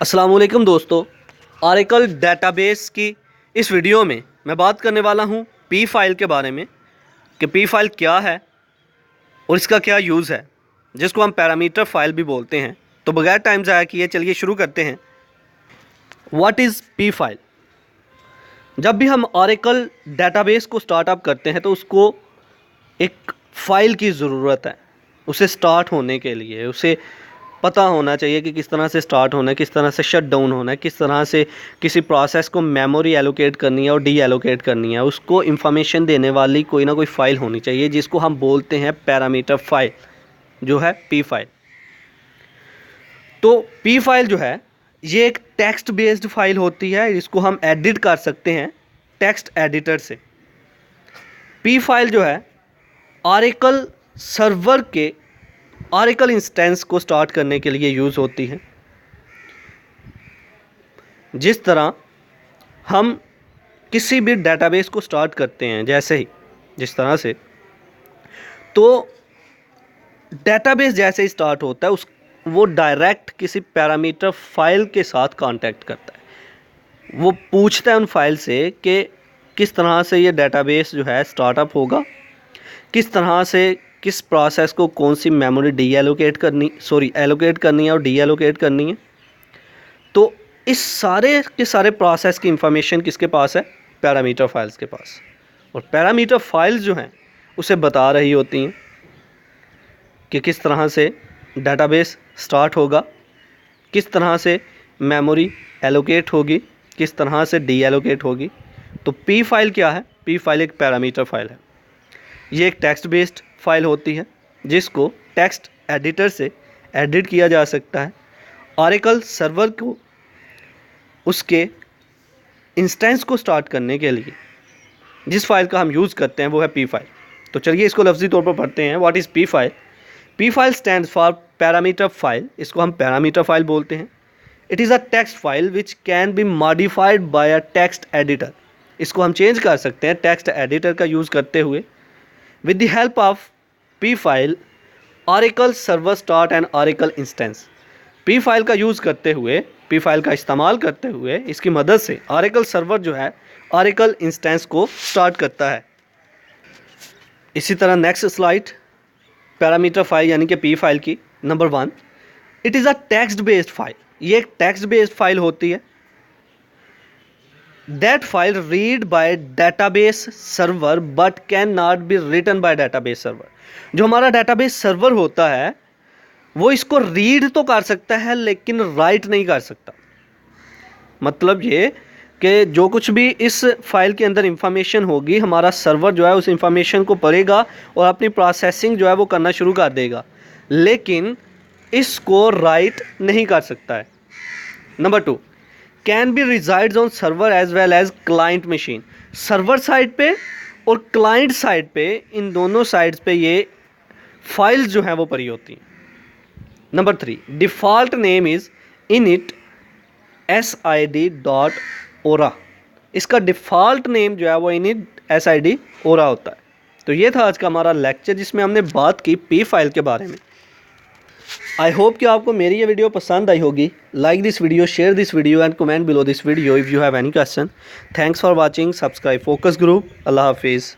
अस्सलामुअलैकुम दोस्तों, oracle database की इस वीडियो में मैं बात करने वाला हूं पी फाइल के बारे में कि पी फाइल क्या है और इसका क्या यूज़ है, जिसको हम पैरामीटर फाइल भी बोलते हैं। तो बगैर टाइम ज़ाया किए चलिए शुरू करते हैं। What is P file? जब भी हम ऑरेकल डेटाबेस को स्टार्टअप करते हैं तो उसको एक फ़ाइल की ज़रूरत है। उसे स्टार्ट होने के लिए उसे पता होना चाहिए कि किस तरह से स्टार्ट होना है, किस तरह से शट डाउन होना है, किस तरह से किसी प्रोसेस को मेमोरी एलोकेट करनी है और डी एलोकेट करनी है। उसको इंफॉर्मेशन देने वाली कोई ना कोई फ़ाइल होनी चाहिए, जिसको हम बोलते हैं पैरामीटर फाइल, जो है पी फाइल। तो पी फाइल जो है ये एक टेक्स्ट बेस्ड फाइल होती है, जिसको हम एडिट कर सकते हैं टेक्स्ट एडिटर से। पी फाइल जो है ऑरेकल सर्वर के ऑरेकल इंस्टेंस को स्टार्ट करने के लिए यूज़ होती है। जिस तरह हम किसी भी डेटाबेस को स्टार्ट करते हैं, जैसे ही जिस तरह से, तो डेटाबेस जैसे ही स्टार्ट होता है वो डायरेक्ट किसी पैरामीटर फाइल के साथ कांटेक्ट करता है। वो पूछता है उन फाइल से कि किस तरह से ये डेटाबेस जो है स्टार्टअप होगा, किस तरह से किस प्रोसेस को कौन सी मेमोरी एलोकेट करनी है और डी एलोकेट करनी है। तो इस सारे के सारे प्रोसेस की इंफॉर्मेशन किसके पास है? पैरामीटर फाइल्स के पास। और पैरामीटर फाइल्स जो हैं उसे बता रही होती हैं कि किस तरह से डेटाबेस स्टार्ट होगा, किस तरह से मेमोरी एलोकेट होगी, किस तरह से डी एलोकेट होगी। तो पी फाइल क्या है? पी फाइल एक पैरामीटर फाइल है। ये एक टेक्स्ट बेस्ड फाइल होती है जिसको टेक्स्ट एडिटर से एडिट किया जा सकता है। ऑरेकल सर्वर को उसके इंस्टेंस को स्टार्ट करने के लिए जिस फाइल का हम यूज़ करते हैं वो है पी फाइल। तो चलिए इसको लफ्ज़ी तौर पर पढ़ते हैं। What is P file? P file stands for parameter file. इसको हम पैरामीटर फाइल बोलते हैं। It is a text file which can be modified by a text editor. इसको हम चेंज कर सकते हैं टेक्स्ट एडिटर का यूज़ करते हुए। With the help of P file, Oracle server start and Oracle instance। P file का use करते हुए, P फाइल का इस्तेमाल करते हुए, इसकी मदद से Oracle सर्वर जो है Oracle इंस्टेंस को स्टार्ट करता है। इसी तरह नेक्स्ट स्लाइड, पैरामीटर फाइल यानी कि P फाइल की number 1, it is a text based file. ये एक टेक्स्ट बेस्ड फाइल होती है। That file read by database server but cannot be written by database server। जो हमारा database server होता है वो इसको रीड तो कर सकता है लेकिन राइट नहीं कर सकता। मतलब ये कि जो कुछ भी इस फाइल के अंदर इंफॉर्मेशन होगी, हमारा सर्वर जो है उस इंफॉर्मेशन को पढ़ेगा और अपनी प्रोसेसिंग जो है वो करना शुरू कर देगा, लेकिन इसको राइट नहीं कर सकता है। Number 2, can be resides on server as well as client machine. Server side पे और क्लाइंट साइड पे, इन दोनों साइड्स पे ये फाइल्स जो हैं वो पड़ी होती हैं। Number 3, default name is init sid.ora। इसका डिफ़ॉल्ट नेम जो है वो init sid.ora होता है। तो ये था आज का हमारा लेक्चर जिसमें हमने बात की पी फाइल के बारे में। आई होप कि आपको मेरी ये वीडियो पसंद आई होगी। Like this video, share this video and comment below this video if you have any question. Thanks for watching. Subscribe focus group. अल्लाह हाफिज़।